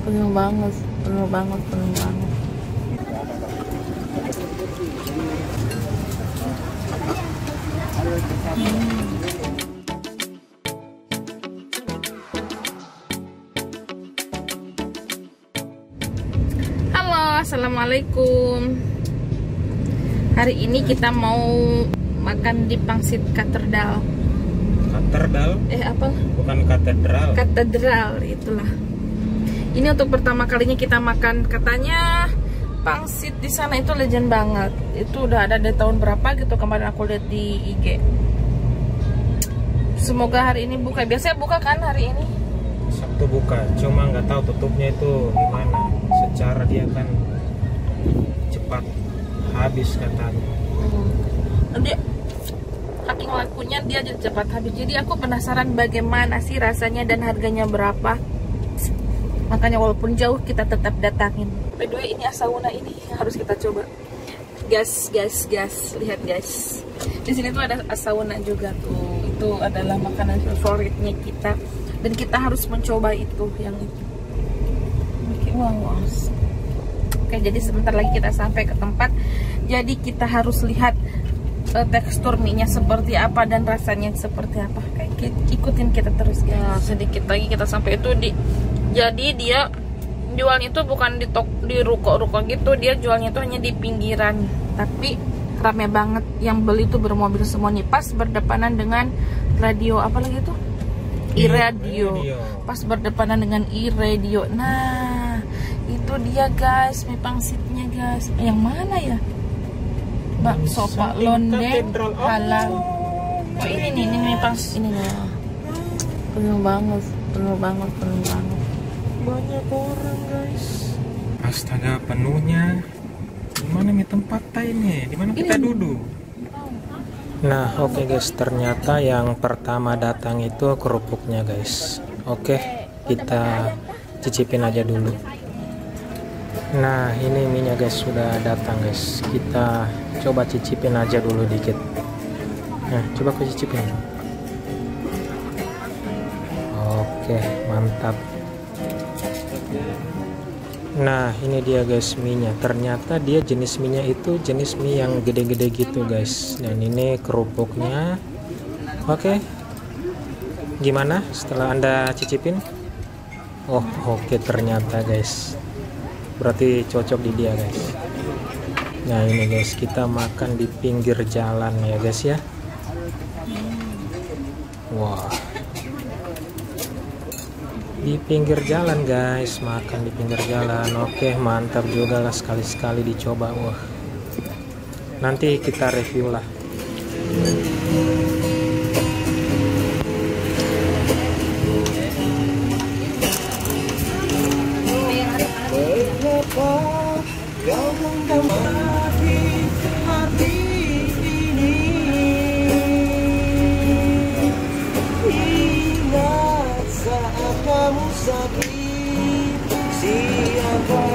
Penuh banget, penuh banget, penuh banget. Halo, assalamualaikum. Hari ini kita mau makan di pangsit katedral. Katedral? Apa? Bukan katedral. Katedral, itulah. Ini untuk pertama kalinya kita makan. Katanya pangsit di sana itu legend banget. Itu udah ada dari tahun berapa gitu, kemarin aku lihat di IG. Semoga hari ini buka. Biasanya buka kan hari ini? Sabtu buka, cuma nggak tahu tutupnya itu gimana. Secara dia kan cepat habis katanya. Nanti saking lakunya dia jadi cepat habis. Jadi aku penasaran bagaimana sih rasanya dan harganya berapa. Makanya walaupun jauh kita tetap datangin. By the way, ini asauna ini harus kita coba. Gas, lihat guys. Di sini tuh ada asauna juga tuh. Itu adalah makanan favoritnya kita dan kita harus mencoba itu yang itu. Wow. Oke, jadi sebentar lagi kita sampai ke tempat. Jadi kita harus lihat tekstur mie-nya seperti apa dan rasanya seperti apa. Kayak ikutin kita terus guys. Ya, sedikit lagi kita sampai itu jadi dia jualnya itu bukan di ruko-ruko gitu, dia jualnya itu hanya di pinggiran. Tapi rame banget, yang beli itu bermobil semua nih. Pas berdepanan dengan radio apa lagi tuh? iRadio. Pas berdepanan dengan iRadio. Nah, itu dia guys, mie pangsitnya guys. Yang mana ya? Bakso Pak Londeng halal. Oh ini nih, ini mie pangsit ini nih. Penuh banget, penuh banget, penuh banget. Banyak orang guys. Astaga, penuhnya. Dimana nih tempat ini? Dimana kita duduk? Nah, oke guys, ternyata yang pertama datang itu kerupuknya guys. Oke, kita cicipin aja dulu. Nah, ini mie-nya guys sudah datang guys. Kita coba cicipin aja dulu dikit. Nah, coba aku cicipin. Oke, mantap. Nah, ini dia guys mie-nya. Ternyata dia jenis mie-nya itu jenis mie yang gede-gede gitu guys. Dan ini kerupuknya. Oke. Gimana setelah Anda cicipin? Oh, oke ternyata guys. Berarti cocok di dia guys. Nah, ini guys kita makan di pinggir jalan ya guys ya. Wah. Di pinggir jalan guys, makan di pinggir jalan. Oke, mantap juga lah, sekali-sekali dicoba. Wah, nanti kita review lah. Siapa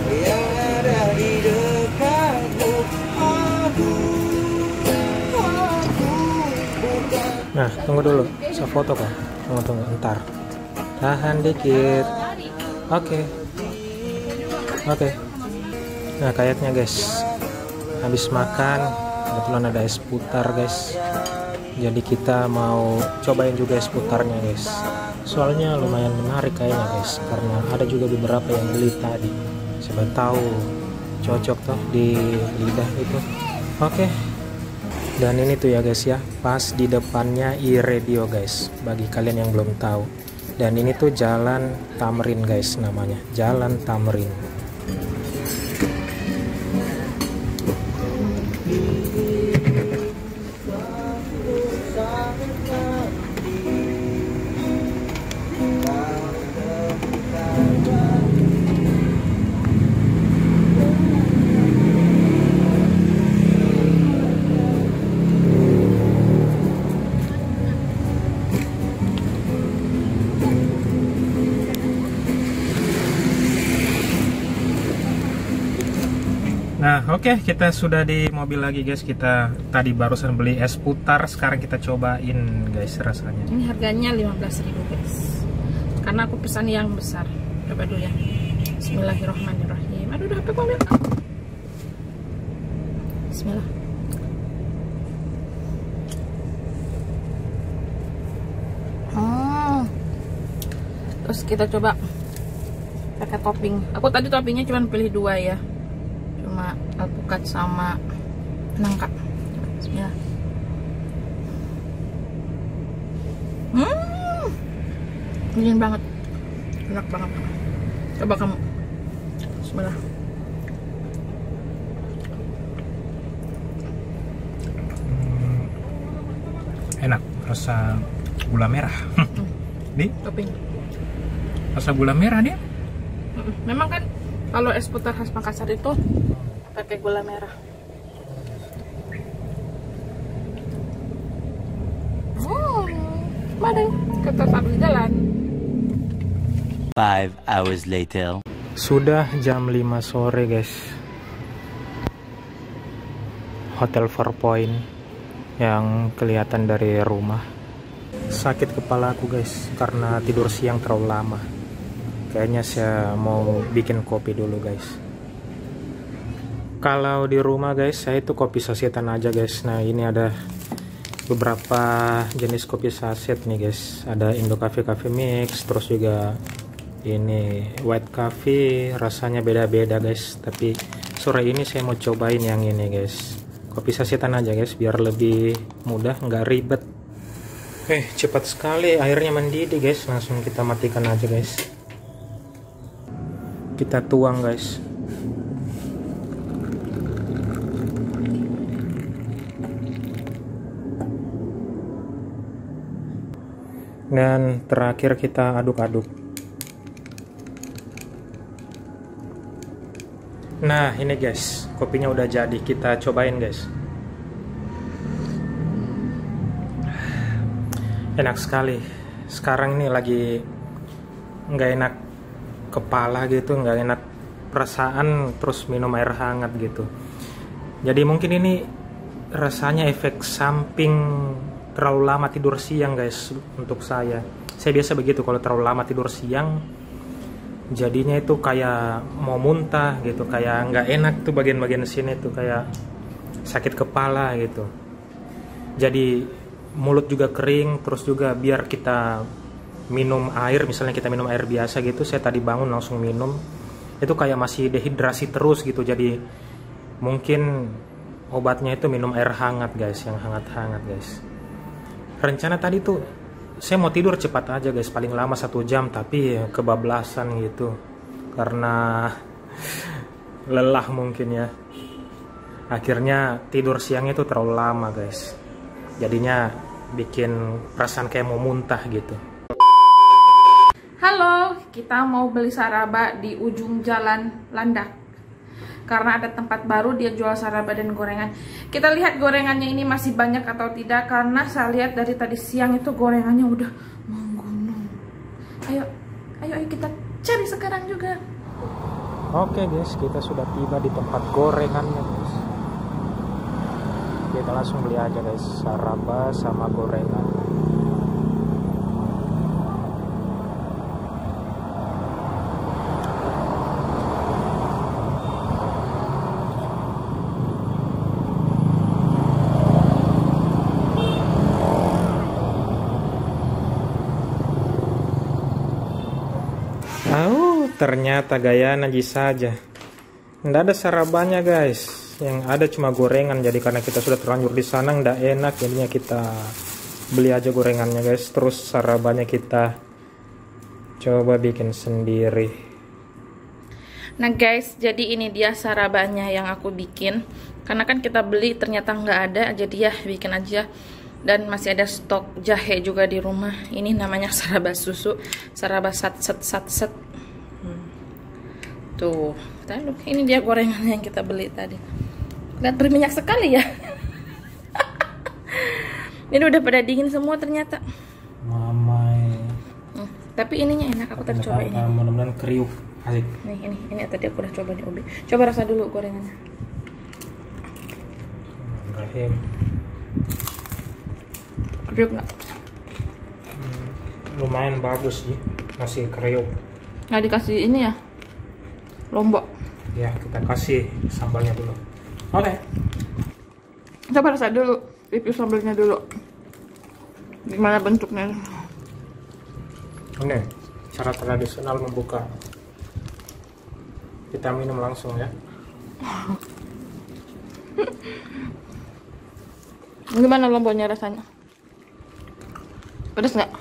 yang ada di dekatmu? Aku bukan. Nah, tunggu dulu, saya foto kok. Tunggu, ntar. Tahan dikit. Oke. Nah, kayaknya guys, habis makan, kebetulan ada es putar guys. Jadi kita mau cobain juga es putarnya guys. Soalnya lumayan menarik kayaknya guys, karena ada juga beberapa yang beli tadi. Siapa tahu cocok tuh di lidah itu. Oke. Dan ini tuh ya guys ya, pas di depannya iRadio guys, bagi kalian yang belum tahu. Dan ini tuh Jalan Tamrin guys namanya, Jalan Tamrin. Nah, oke, kita sudah di mobil lagi guys. Kita tadi barusan beli es putar, sekarang kita cobain guys rasanya. Ini harganya 15.000 guys. Karena aku pesan yang besar. Coba dulu ya. Bismillahirrahmanirrahim. Aduh, udah HP gua ambil. Bismillah. Terus kita coba pakai topping. Aku tadi toppingnya cuma pilih 2 ya. Cuma alpukat sama nangka. Bismillah. Dingin banget. Enak banget. Coba kamu. Bismillah. Enak, rasa gula merah. Nih, Topping. rasa gula merah dia. Memang kan kalau es putar khas Makassar itu pakai gula merah. Mari kita sambil jalan. 5 hours later. Sudah jam 5 sore guys. Hotel 4 Point yang kelihatan dari rumah. Sakit kepala aku guys karena tidur siang terlalu lama. Kayaknya saya mau bikin kopi dulu guys. Kalau di rumah guys, saya itu kopi sasetan aja guys. Nah ini ada beberapa jenis kopi saset nih guys. Ada Indo Cafe Cafe Mix, terus juga ini White Coffee. Rasanya beda-beda guys. Tapi sore ini saya mau cobain yang ini guys. Kopi sasetan aja guys, biar lebih mudah, nggak ribet. Cepat sekali airnya mendidih guys. Langsung kita matikan aja guys. Kita tuang guys. Dan terakhir kita aduk-aduk. Nah ini guys, kopinya udah jadi. Kita cobain guys. Enak sekali. Sekarang ini lagi nggak enak kepala gitu, nggak enak perasaan, terus minum air hangat gitu. Jadi mungkin ini rasanya efek samping terlalu lama tidur siang guys. Untuk saya biasa begitu kalau terlalu lama tidur siang, jadinya itu kayak mau muntah gitu, kayak nggak enak tuh bagian-bagian sini tuh, kayak sakit kepala gitu. Jadi mulut juga kering, terus juga biar kita minum air, misalnya kita minum air biasa gitu, saya tadi bangun langsung minum, itu kayak masih dehidrasi terus gitu. Jadi mungkin obatnya itu minum air hangat guys, yang hangat-hangat guys. Rencana tadi tuh saya mau tidur cepat aja guys, paling lama 1 jam, tapi kebablasan gitu karena lelah mungkin ya. Akhirnya tidur siangnya itu terlalu lama guys, jadinya bikin perasaan kayak mau muntah gitu. Halo, kita mau beli saraba di ujung jalan Landak. Karena ada tempat baru dia jual saraba dan gorengan. Kita lihat gorengannya ini masih banyak atau tidak, karena saya lihat dari tadi siang itu gorengannya udah menggunung. Ayo kita cari sekarang juga. Oke guys, kita sudah tiba di tempat gorengannya guys. Kita langsung beli aja guys, saraba sama gorengan. Ternyata gaya najis saja. Nggak ada sarabannya guys. Yang ada cuma gorengan. Jadi karena kita sudah terlanjur di sana nggak enak, jadinya kita beli aja gorengannya guys. Terus sarabannya kita coba bikin sendiri. Nah guys, jadi ini dia sarabannya yang aku bikin. Karena kan kita beli ternyata nggak ada, jadi ya bikin aja. Dan masih ada stok jahe juga di rumah. Ini namanya saraba susu, saraba sat-set. Tuh, ini dia gorengan yang kita beli tadi. Lihat berminyak sekali ya. Ini udah pada dingin semua ternyata. Mamai. Tapi ininya enak, aku tadi coba ini. Mudah-mudahan kriuk. Asik. Nih, ini tadi aku udah coba di Ubi. Coba rasa dulu gorengannya. Rahim. Kriuk nggak? Lumayan bagus sih, masih kriuk. Nggak dikasih ini ya, lombok. Ya, kita kasih sambalnya dulu. Oke. Coba rasa dulu, review sambalnya dulu. Gimana bentuknya? Ini cara tradisional membuka. Kita minum langsung ya. Gimana lomboknya rasanya? Pedas nggak?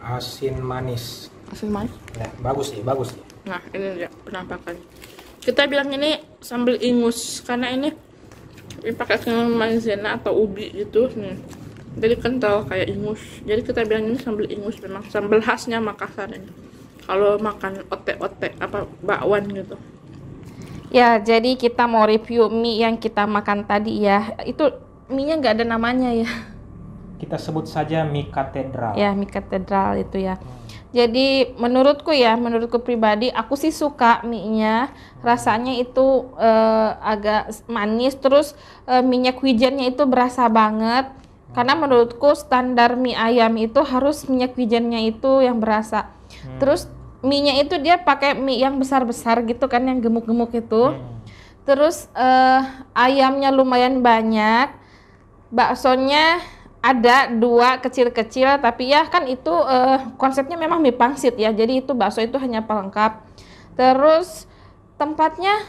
Asin manis. Asin manis. Ya, bagus sih, bagus sih. Nah, ini dia penampakan. Kita bilang ini sambal ingus karena ini pakai maizena atau ubi gitu nih. Jadi kental kayak ingus. Jadi kita bilang ini sambal ingus, memang sambal khasnya Makassar ini. Kalau makan otek-otek apa bakwan gitu. Ya, jadi kita mau review mie yang kita makan tadi ya. Itu mie-nya nggak ada namanya ya. Kita sebut saja mie katedral. Ya, mie katedral itu ya. Jadi menurutku pribadi, aku sih suka mie-nya. Rasanya itu agak manis, terus minyak wijennya itu berasa banget. Karena menurutku standar mie ayam itu harus minyak wijennya itu yang berasa. Terus mie-nya itu dia pakai mie yang besar-besar gitu kan, yang gemuk-gemuk itu. Terus ayamnya lumayan banyak. Baksonya ada 2 kecil-kecil, tapi ya kan itu konsepnya memang mie pangsit ya, jadi itu bakso itu hanya pelengkap. Terus tempatnya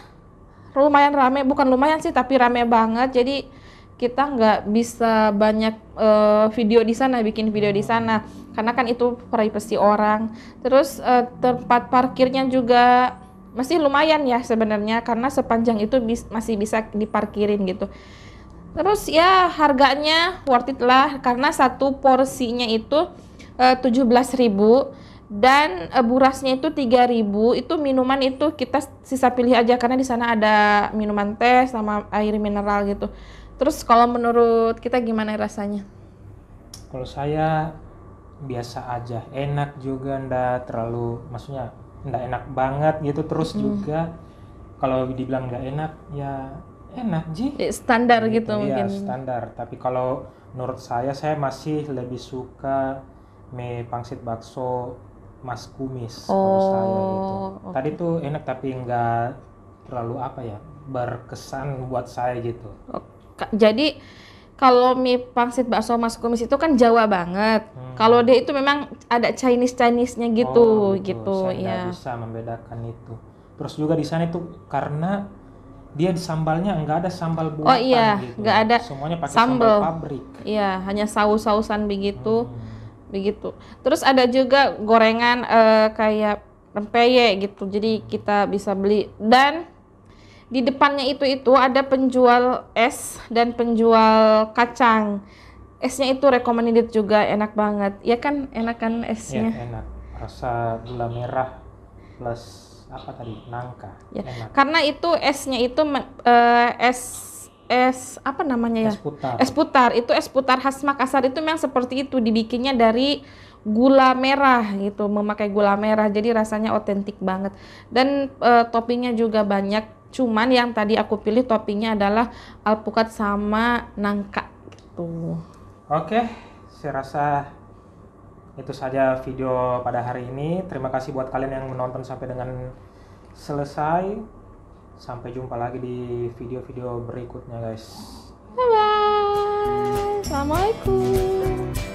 lumayan rame, bukan lumayan sih tapi rame banget, jadi kita nggak bisa banyak bikin video di sana karena kan itu privasi orang. Terus tempat parkirnya juga masih lumayan ya sebenarnya, karena sepanjang itu masih bisa diparkirin gitu. Terus ya harganya worth it lah, karena satu porsinya itu 17.000 dan burasnya itu 3.000. Itu minuman itu kita sisa pilih aja karena di sana ada minuman teh sama air mineral gitu. Terus kalau menurut kita gimana rasanya? Kalau saya biasa aja, enak juga, ndak terlalu, maksudnya ndak enak banget gitu. Terus juga kalau dibilang nggak enak ya enak Ji, standar gitu ya, mungkin. Standar. Tapi kalau menurut saya masih lebih suka mie pangsit bakso Mas Kumis. Kalau saya gitu. Okay. Tadi tuh enak tapi nggak terlalu apa ya, berkesan buat saya gitu. Jadi kalau mie pangsit bakso Mas Kumis itu kan Jawa banget. Kalau dia itu memang ada Chinese-nya gitu, gitu saya ya. nggak bisa membedakan itu. Terus juga di sana itu karena dia di sambalnya nggak ada sambal buatan. Oh iya, gitu. nggak ada. Semuanya pakai sambal pabrik. Iya, hanya saus-sausan begitu, begitu. Terus ada juga gorengan kayak rempeyek gitu. Jadi kita bisa beli, dan di depannya itu ada penjual es dan penjual kacang. Esnya itu recommended juga, enak banget. Ya kan, enak kan esnya? Ya, enak. Rasa gula merah plus apa tadi, nangka ya. Enak. Karena itu esnya itu es apa namanya ya, es putar. Itu es putar khas Makassar, itu memang seperti itu, dibikinnya dari gula merah gitu, memakai gula merah, jadi rasanya otentik banget. Dan toppingnya juga banyak, cuman yang tadi aku pilih toppingnya adalah alpukat sama nangka gitu. Oke, saya rasa itu saja video pada hari ini. Terima kasih buat kalian yang menonton sampai dengan selesai. Sampai jumpa lagi di video-video berikutnya guys. Bye bye. Assalamualaikum.